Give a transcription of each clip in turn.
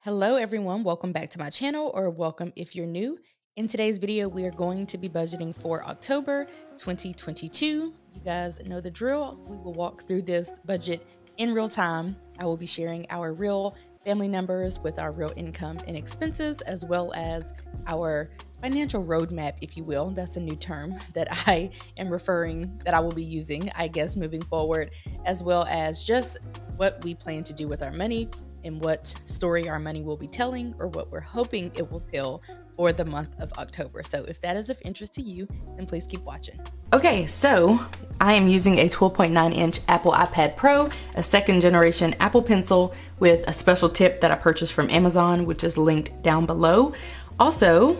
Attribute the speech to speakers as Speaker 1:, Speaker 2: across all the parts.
Speaker 1: Hello everyone, welcome back to my channel, or welcome if you're new. In today's video, we are going to be budgeting for October 2022. You guys know the drill. We will walk through this budget in real time. I will be sharing our real family numbers with our real income and expenses, as well as our financial roadmap, if you will. That's a new term that I am that I will be using, I guess, moving forward, as well as just what we plan to do with our money and what story our money will be telling, or what we're hoping it will tell for the month of October. So if that is of interest to you, then please keep watching. Okay, so I am using a 12.9-inch Apple iPad Pro, a second generation Apple Pencil with a special tip that I purchased from Amazon, which is linked down below. Also,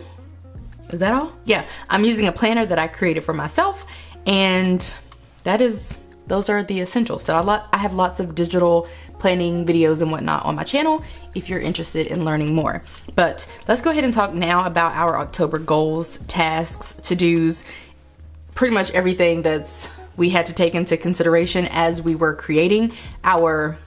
Speaker 1: is that all? Yeah, I'm using a planner that I created for myself, and those are the essentials. So I have lots of digital planning videos and whatnot on my channel if you're interested in learning more. But let's go ahead and talk now about our October goals, tasks, to-dos, pretty much everything we had to take into consideration as we were creating our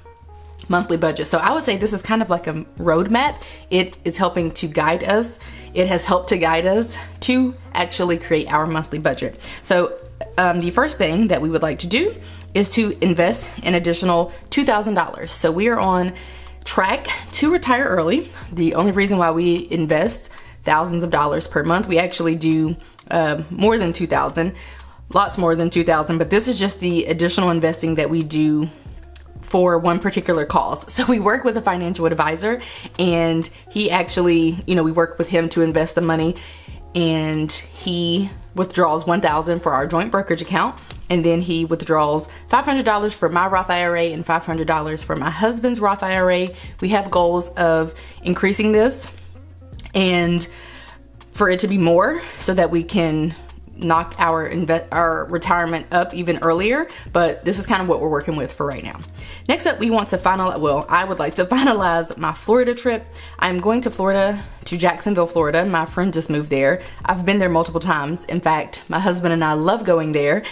Speaker 1: monthly budget. So I would say this is kind of like a roadmap. It is helping to guide us. It has helped to guide us to actually create our monthly budget. So the first thing that we would like to do is to invest an additional $2,000. So we are on track to retire early. The only reason why we invest thousands of dollars per month, we actually do more than 2,000, lots more than 2,000, but this is just the additional investing that we do for one particular cause. So we work with a financial advisor, and he actually, we work with him to invest the money, and he withdraws $1,000 for our joint brokerage account, and then he withdraws $500 for my Roth IRA and $500 for my husband's Roth IRA. We have goals of increasing this and for it to be more so that we can knock our retirement up even earlier, but this is kind of what we're working with for right now. Next up, I would like to finalize my Florida trip. I'm going to Florida, to Jacksonville, Florida. My friend just moved there. I've been there multiple times. In fact, my husband and I love going there,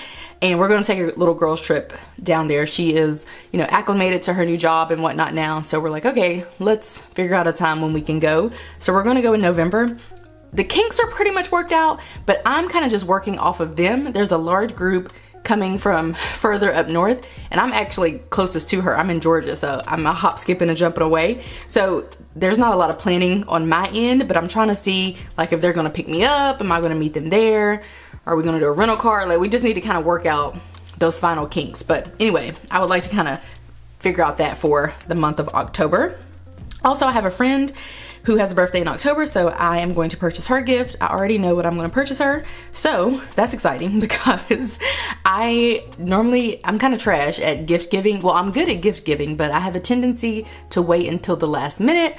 Speaker 1: and we're going to take a little girl's trip down there. She is, acclimated to her new job and whatnot now, so we're like, okay, let's figure out a time when we can go. So we're going to go in November. The kinks are pretty much worked out, but I'm kind of just working off of them. There's a large group coming from further up north, and I'm actually closest to her. I'm in Georgia, so I'm a hop, skipping, and jumping away. So there's not a lot of planning on my end, but I'm trying to see if they're gonna pick me up. Am I gonna meet them there? Are we gonna do a rental car? We just need to kind of work out those final kinks. But anyway, I would like to kind of figure out that for the month of October. Also, I have a friend who has a birthday in October, so I am going to purchase her a gift. I already know what I'm going to purchase her, so that's exciting because I'm kind of trash at gift giving. Well, I'm good at gift giving, but I have a tendency to wait until the last minute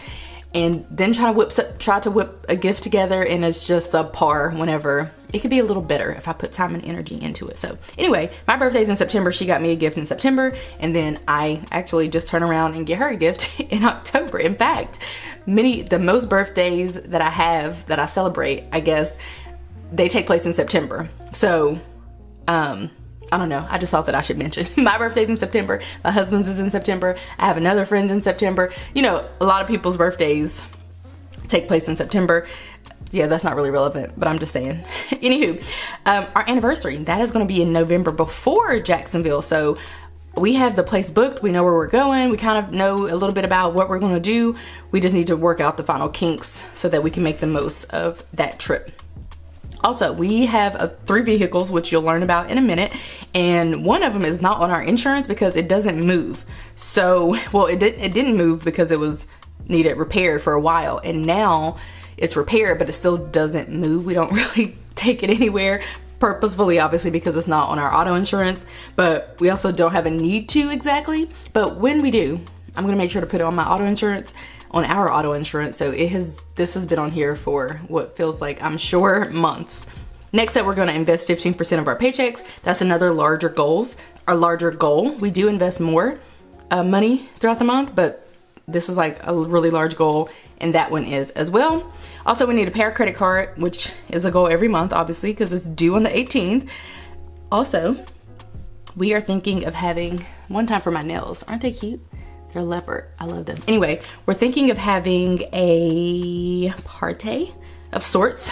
Speaker 1: and then try to whip a gift together, and it's just subpar whenever. It could be a little better if I put time and energy into it. So anyway, my birthday's in September. She got me a gift in September, and then I actually just turn around and get her a gift in October. In fact, the most birthdays that I have that I celebrate, I guess, they take place in September. So I don't know, I just thought that I should mention my birthday's in September, my husband's is in September, I have another friend's in September. A lot of people's birthdays take place in September. Yeah, that's not really relevant, but I'm just saying. Anywho, our anniversary, that is going to be in November before Jacksonville. So we have the place booked. We know where we're going. We kind of know a little bit about what we're going to do. We just need to work out the final kinks so that we can make the most of that trip. Also, we have 3 vehicles, which you'll learn about in a minute, and one of them is not on our insurance because it doesn't move. So, well, it didn't move because it was needed repaired for a while, and now it's repaired, but it still doesn't move. We don't really take it anywhere purposefully, obviously, because it's not on our auto insurance, but we also don't have a need to exactly. But when we do, I'm gonna make sure to put it on our auto insurance. So this has been on here for what feels like, I'm sure, months. Next up, we're gonna invest 15% of our paychecks. That's another larger goal. We do invest more money throughout the month, but this is like a really large goal, and that one is as well. Also, we need to pay our credit card, which is a goal every month, obviously, because it's due on the 18th. Also, we are thinking of having one time for my nails. Aren't they cute? They're leopard. I love them. Anyway, we're thinking of having a party of sorts,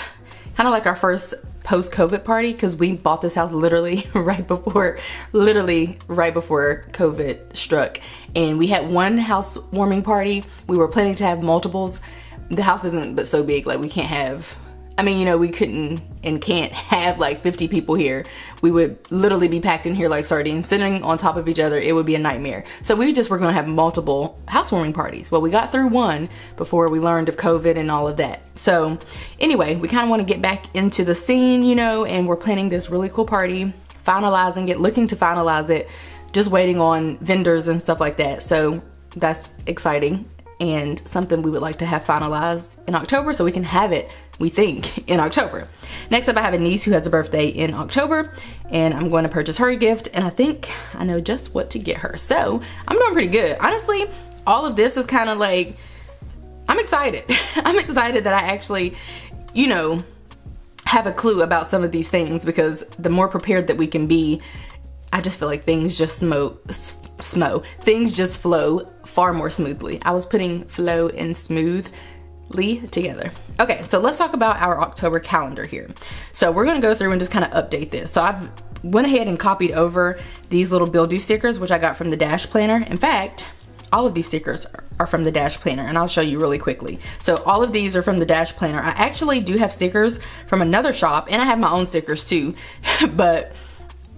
Speaker 1: kind of like our first post-COVID party, because we bought this house literally right before COVID struck. And we had one housewarming party. We were planning to have multiples. The house isn't but so big, like we can't have, I mean, you know, we couldn't and can't have like 50 people here. We would literally be packed in here like sardines, sitting on top of each other. It would be a nightmare. So we just were gonna have multiple housewarming parties. Well, we got through one before we learned of COVID and all of that. So anyway, we kind of want to get back into the scene, you know, and we're planning this really cool party, finalizing it, looking to finalize it, just waiting on vendors and stuff like that. So that's exciting and something we would like to have finalized in October so we can have it, we think, in October. Next up, I have a niece who has a birthday in October, and I'm going to purchase her a gift, and I think I know just what to get her. So I'm doing pretty good. Honestly, all of this is kind of like, I'm excited. I'm excited that I actually, you know, have a clue about some of these things, because the more prepared that we can be, I just feel like things just things just flow far more smoothly. I was putting flow and smoothly together. Okay, so let's talk about our October calendar here. So we're gonna go through and just kind of update this. So I've went ahead and copied over these little Bill Do stickers, which I got from the Dash Planner. In fact, all of these stickers are from the Dash Planner, and I'll show you really quickly. So all of these are from the Dash Planner. I actually do have stickers from another shop, and I have my own stickers too, but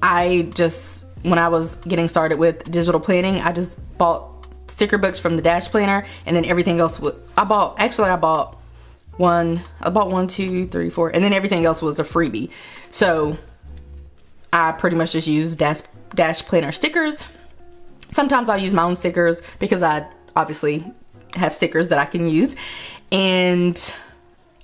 Speaker 1: I just, when I was getting started with digital planning, I just bought sticker books from the Dash Planner, and then everything else I bought one, 2, 3, 4, and then everything else was a freebie. So I pretty much just use Dash Planner stickers. Sometimes I'll use my own stickers because I obviously have stickers that I can use, and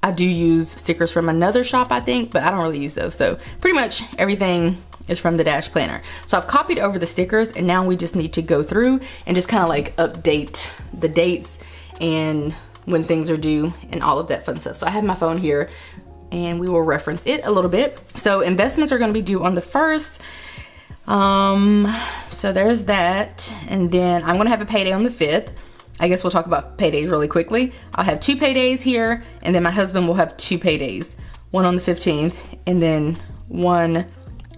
Speaker 1: I do use stickers from another shop, I think, but I don't really use those. So pretty much everything is from the Dash Planner. So I've copied over the stickers, and now we just need to go through and just kind of like update the dates and when things are due and all of that fun stuff. So I have my phone here and we will reference it a little bit. So investments are going to be due on the 1st. So there's that. And then I'm going to have a payday on the 5th. I guess we'll talk about paydays really quickly. I'll have 2 paydays here, and then my husband will have 2 paydays. One on the 15th, and then one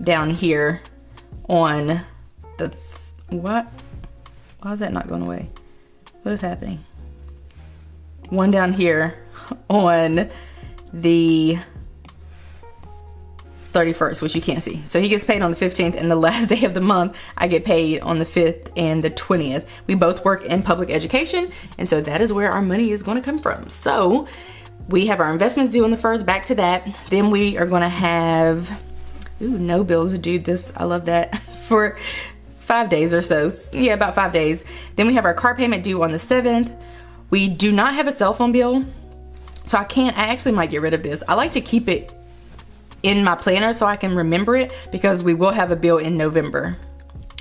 Speaker 1: down here on the, what? Why is that not going away? What is happening? One down here on the 31st, which you can't see. So he gets paid on the 15th, and the last day of the month, I get paid on the 5th and the 20th. We both work in public education, and so that is where our money is going to come from. So we have our investments due on the 1st, back to that. Then we are going to have, ooh, no bills due this, I love that, for 5 days or so. Yeah, about 5 days. Then we have our car payment due on the 7th. We do not have a cell phone bill, so I actually might get rid of this. I like to keep it in my planner so I can remember it, because we will have a bill in November,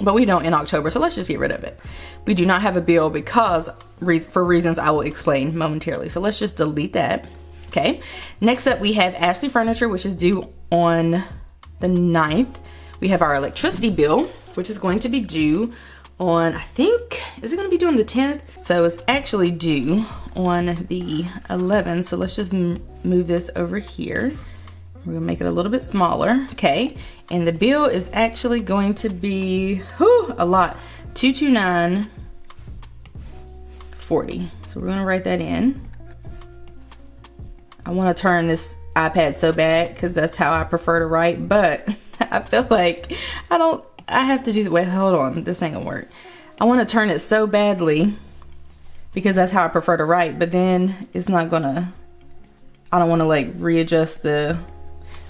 Speaker 1: but we don't in October, so let's just get rid of it. We do not have a bill because for reasons I will explain momentarily, so let's just delete that. Okay, next up we have Ashley Furniture, which is due on the 9th. We have our electricity bill, which is going to be due on, I think, is it going to be due on the 10th? So it's actually due on the 11th, so let's just move this over here. We're gonna make it a little bit smaller, okay? And the bill is actually going to be, a lot, $229.40. So we're gonna write that in. I wanna turn this iPad so bad because that's how I prefer to write, but I feel like I have to do, wait, hold on, this ain't gonna work. I wanna turn it so badly because that's how I prefer to write, but then it's not gonna, I don't wanna like readjust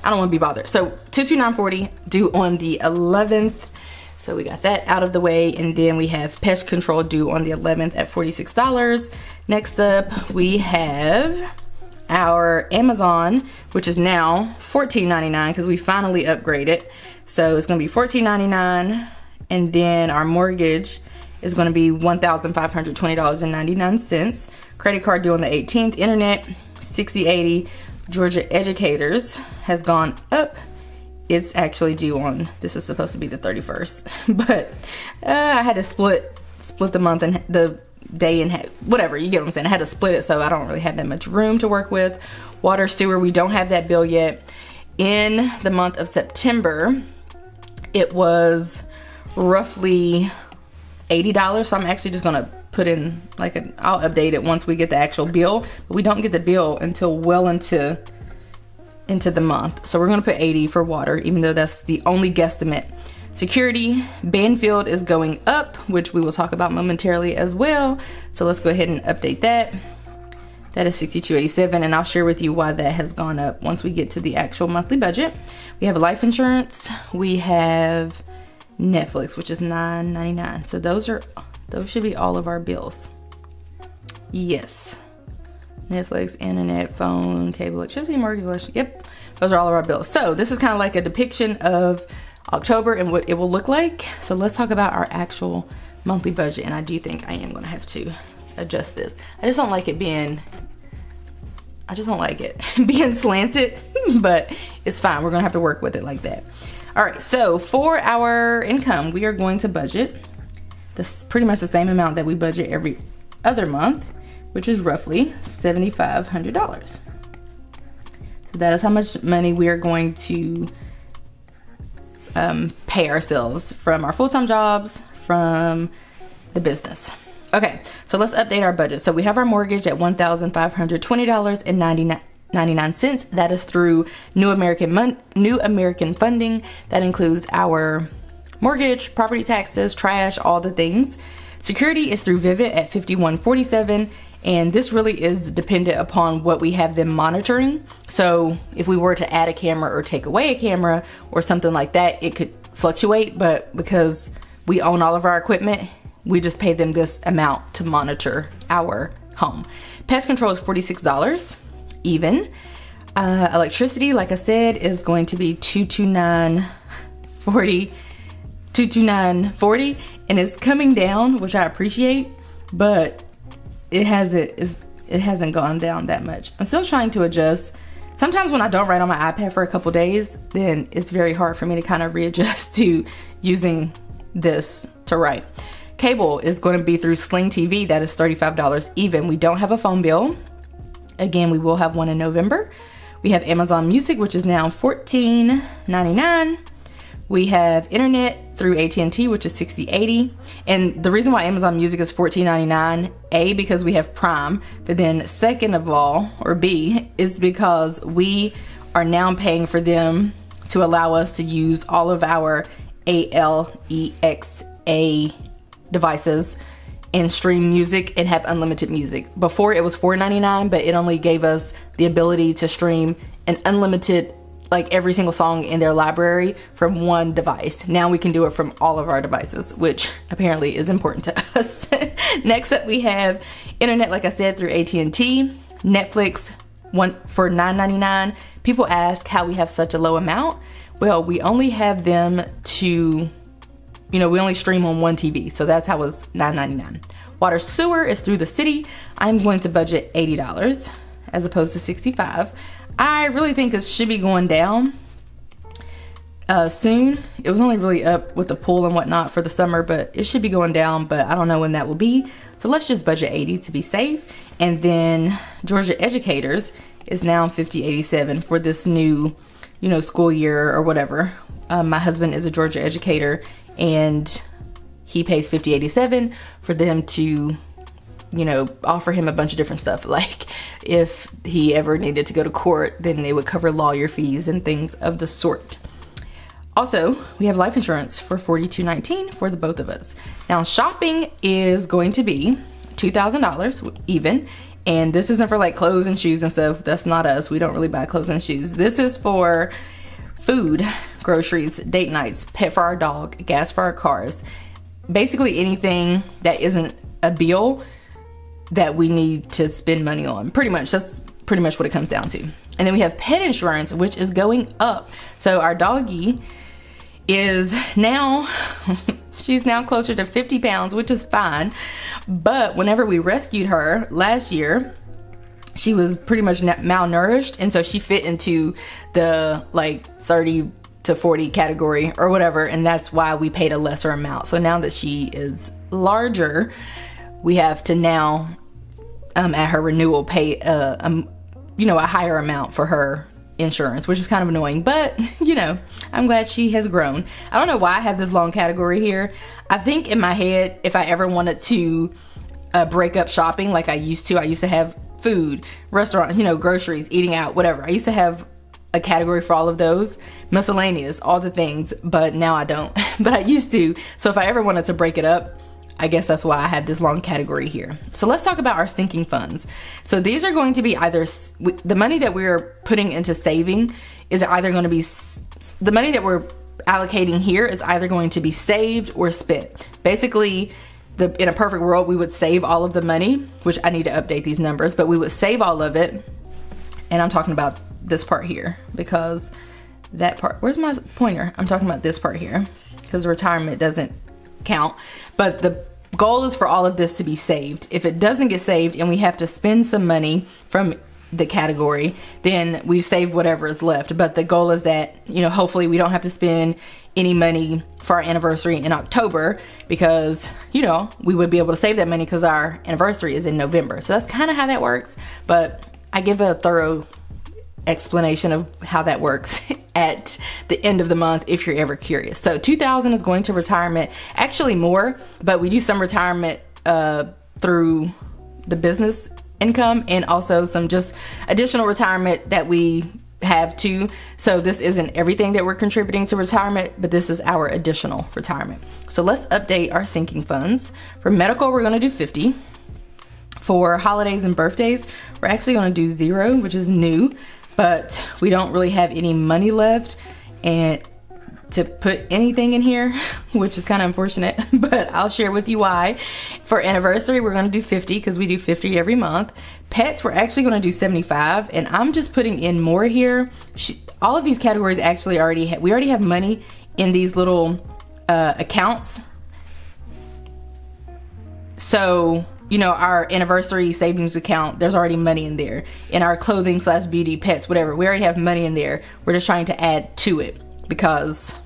Speaker 1: I don't want to be bothered. So $229.40 due on the 11th. So we got that out of the way. And then we have pest control due on the 11th at $46. Next up, we have our Amazon, which is now $14.99 because we finally upgraded. So it's going to be $14.99. And then our mortgage is going to be $1,520.99. Credit card due on the 18th. Internet, $60.80. Georgia Educators has gone up. It's actually due on, this is supposed to be the 31st, but I had to split the month and the day and whatever, you get what I'm saying. I had to split it, so I don't really have that much room to work with. Water, sewer, we don't have that bill yet. In the month of September, it was roughly $80. So I'm actually just gonna put in like I'll update it once we get the actual bill, but we don't get the bill until well into the month. So we're gonna put 80 for water, even though that's the only guesstimate. Security, Banfield is going up, which we will talk about momentarily as well. So let's go ahead and update that. That is $62.87, and I'll share with you why that has gone up once we get to the actual monthly budget. We have life insurance, we have Netflix, which is $9.99. So those should be all of our bills. Yes. Netflix, internet, phone, cable, electricity, mortgage, yep. Those are all of our bills. So this is kind of like a depiction of October and what it will look like. So let's talk about our actual monthly budget. And I do think I am gonna have to adjust this. I just don't like it being slanted, but it's fine. We're gonna have to work with it like that. All right, so for our income, we are going to budget this pretty much the same amount that we budget every other month, which is roughly $7,500. So that is how much money we are going to pay ourselves from our full-time jobs, from the business. Okay, so let's update our budget. So we have our mortgage at $1,520.99. That is through New American Funding. That includes our mortgage, property taxes, trash, all the things. Security is through Vivint at $51.47, and this really is dependent upon what we have them monitoring. So if we were to add a camera or take away a camera or something like that, it could fluctuate, but because we own all of our equipment, we just pay them this amount to monitor our home. Pest control is $46 even. Electricity, like I said, is going to be $229.40, and it's coming down, which I appreciate, but it hasn't gone down that much. I'm still trying to adjust. Sometimes when I don't write on my iPad for a couple days, then it's very hard for me to kind of readjust to using this to write. Cable is going to be through Sling TV. That is $35 even. We don't have a phone bill. Again, we will have one in November. We have Amazon Music, which is now $14.99. We have internet through AT&T, which is $60.80. And the reason why Amazon Music is $14.99, A, because we have Prime, but then second of all, or B, is because we are now paying for them to allow us to use all of our Alexa devices and stream music and have unlimited music. Before it was $4.99, but it only gave us the ability to stream an unlimited, like every single song in their library from one device. Now we can do it from all of our devices, which apparently is important to us. Next up, we have internet, like I said, through AT&T. Netflix, one for $9.99. People ask how we have such a low amount. Well, we only have them to, we only stream on one TV, so that's how it's $9.99. Water sewer is through the city. I'm going to budget $80 as opposed to $65. I really think it should be going down soon. It was only really up with the pool and whatnot for the summer, but it should be going down, but I don't know when that will be. So let's just budget 80 to be safe. And then Georgia Educators is now $50.87 for this new, school year or whatever. My husband is a Georgia educator, and he pays $50.87 for them to, offer him a bunch of different stuff. Like if he ever needed to go to court, then they would cover lawyer fees and things of the sort. Also, we have life insurance for $42.19 for the both of us. Now, shopping is going to be $2,000 even. And this isn't for like clothes and shoes and stuff. That's not us. We don't really buy clothes and shoes. This is for food, groceries, date nights, pet for our dog, gas for our cars. Basically anything that isn't a bill that we need to spend money on. Pretty much, that's pretty much what it comes down to. And then we have pet insurance, which is going up. So our doggie is now, she's now closer to 50 pounds, which is fine. But whenever we rescued her last year, she was pretty much malnourished. And so she fit into the like 30 to 40 category or whatever. And that's why we paid a lesser amount. So now that she is larger, we have to now, at her renewal, pay you know, a higher amount for her insurance, which is kind of annoying, but you know, I'm glad she has grown. I don't know why I have this long category here. I think in my head, if I ever wanted to break up shopping like I used to have food, restaurants, you know, groceries, eating out, whatever. I used to have a category for all of those, miscellaneous, all the things, but now I don't, but I used to. So if I ever wanted to break it up, I guess that's why I have this long category here. So let's talk about our sinking funds. So these are going to be either, the money that we're putting into saving is either going to be, the money that we're allocating here is either going to be saved or spent. Basically, in a perfect world, we would save all of the money, which I need to update these numbers, but we would save all of it. And I'm talking about this part here because that part, where's my pointer? I'm talking about this part here because retirement doesn't count, but the goal is for all of this to be saved. If it doesn't get saved and we have to spend some money from the category, then we save whatever is left. But the goal is that, you know, hopefully we don't have to spend any money for our anniversary in October because, you know, we would be able to save that money because our anniversary is in November. So that's kind of how that works. But I give a thorough explanation of how that works at the end of the month if you're ever curious. So $2,000 is going to retirement, actually more, but we do some retirement through the business income and also some just additional retirement that we have too. So this isn't everything that we're contributing to retirement, but this is our additional retirement. So let's update our sinking funds. For medical, we're going to do 50. For holidays and birthdays, we're actually going to do 0, which is new, but we don't really have any money left and to put anything in here, which is kind of unfortunate, but I'll share with you why. For anniversary, we're going to do 50 because we do 50 every month. Pets, we're actually going to do 75, and I'm just putting in more here. All of these categories actually we already have money in these little accounts. So, you know, our anniversary savings account, there's already money in there. In our clothing / beauty, pets, whatever, we already have money in there. We're just trying to add to it because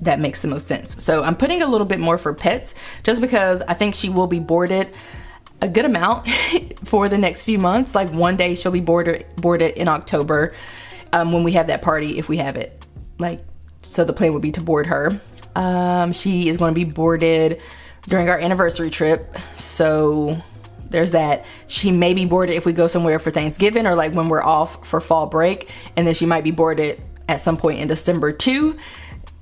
Speaker 1: that makes the most sense. So I'm putting a little bit more for pets just because I think she will be boarded a good amount for the next few months. Like one day she'll be boarded in October when we have that party, if we have it. Like, so the plan would be to board her. She is going to be boarded during our anniversary trip. So there's that. She may be boarded if we go somewhere for Thanksgiving or like when we're off for fall break. And then she might be boarded at some point in December too.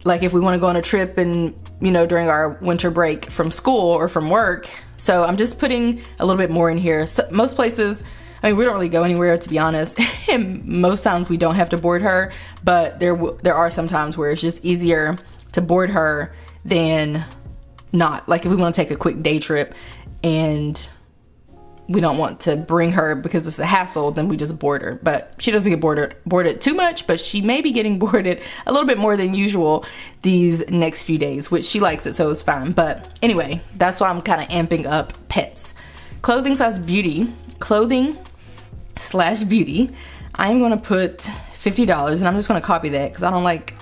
Speaker 1: Like if we want to go on a trip and, you know, during our winter break from school or from work. So I'm just putting a little bit more in here. So most places, I mean, we don't really go anywhere, to be honest. And most times we don't have to board her, but there are some times where it's just easier to board her than not. Like if we want to take a quick day trip and we don't want to bring her because it's a hassle, then we just board her. But she doesn't get boarded too much, but she may be getting boarded a little bit more than usual these next few days, which she likes it, so it's fine. But anyway, that's why I'm kind of amping up pets. Clothing / beauty. Clothing / beauty. I'm going to put $50, and I'm just going to copy that because I don't like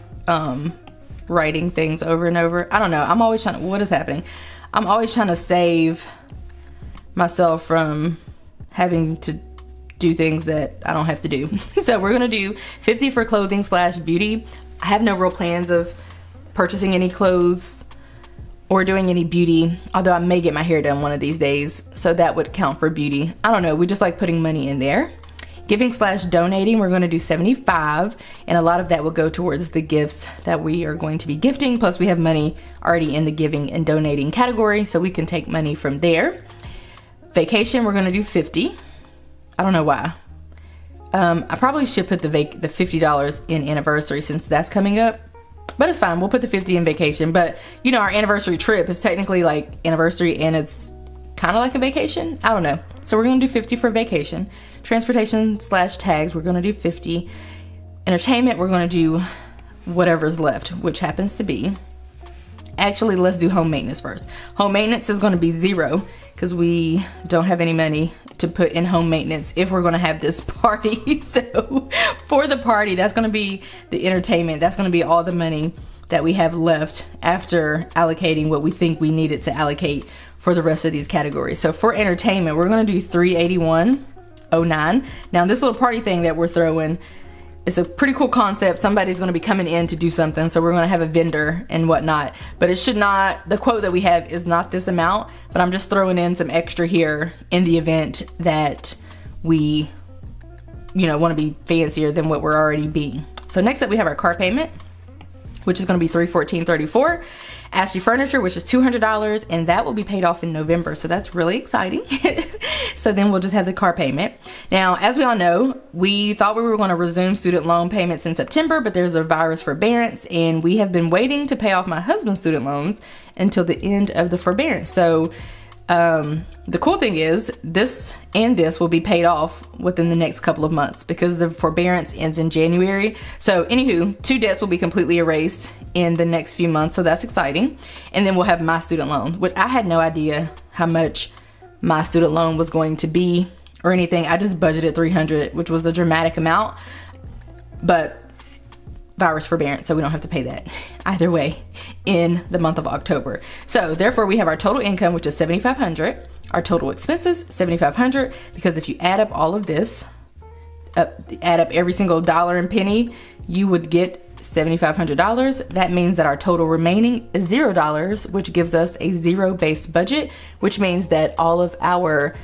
Speaker 1: writing things over and over. I don't know. I'm always trying to, what is happening? I'm always trying to save myself from having to do things that I don't have to do. So we're gonna do 50 for clothing / beauty. I have no real plans of purchasing any clothes or doing any beauty, although I may get my hair done one of these days, so that would count for beauty. I don't know, we just like putting money in there. Giving / donating, we're gonna do 75, and a lot of that will go towards the gifts that we are going to be gifting, plus we have money already in the giving and donating category, so we can take money from there. Vacation, we're gonna do 50. I don't know why. I probably should put the $50 in anniversary since that's coming up, but it's fine. We'll put the 50 in vacation. But you know, our anniversary trip is technically like anniversary and it's kind of like a vacation. I don't know. So we're gonna do 50 for vacation. Transportation / tags, we're gonna do 50. Entertainment, we're gonna do whatever's left, which happens to be, actually, let's do home maintenance first. Home maintenance is gonna be 0 because we don't have any money to put in home maintenance if we're gonna have this party. So for the party, that's gonna be the entertainment. That's gonna be all the money that we have left after allocating what we think we needed to allocate for the rest of these categories. So for entertainment, we're gonna do $381.09. Now this little party thing that we're throwing, it's a pretty cool concept. Somebody's gonna be coming in to do something, so we're gonna have a vendor and whatnot. But it should not, the quote that we have is not this amount, but I'm just throwing in some extra here in the event that we, you know, wanna be fancier than what we're already being. So next up we have our car payment, which is gonna be $314.34. Ashley Furniture, which is $200, and that will be paid off in November, so that's really exciting. So then we'll just have the car payment. Now, as we all know, we thought we were going to resume student loan payments in September, but there's a virus forbearance, and we have been waiting to pay off my husband's student loans until the end of the forbearance. So the cool thing is this and this will be paid off within the next couple of months because the forbearance ends in January. So anywho, 2 debts will be completely erased in the next few months, so that's exciting. And then we'll have my student loan, which I had no idea how much my student loan was going to be or anything. I just budgeted $300, which was a dramatic amount, but virus forbearance, so we don't have to pay that either way in the month of October. So therefore we have our total income, which is $7,500, our total expenses $7,500, because if you add up all of this, add up every single dollar and penny, you would get $7,500. That means that our total remaining is $0, which gives us a zero-based budget, which means that all of our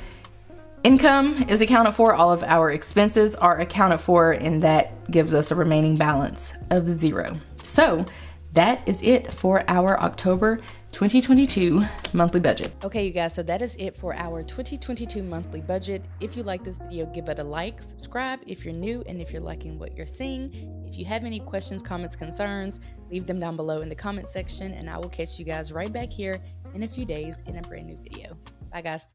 Speaker 1: income is accounted for, all of our expenses are accounted for, and that gives us a remaining balance of $0. So that is it for our October 2022 monthly budget. Okay, you guys, so that is it for our 2022 monthly budget. If you like this video, give it a like, subscribe if you're new, and if you're liking what you're seeing. If you have any questions, comments, concerns, leave them down below in the comment section, and I will catch you guys right back here in a few days in a brand new video. Bye, guys.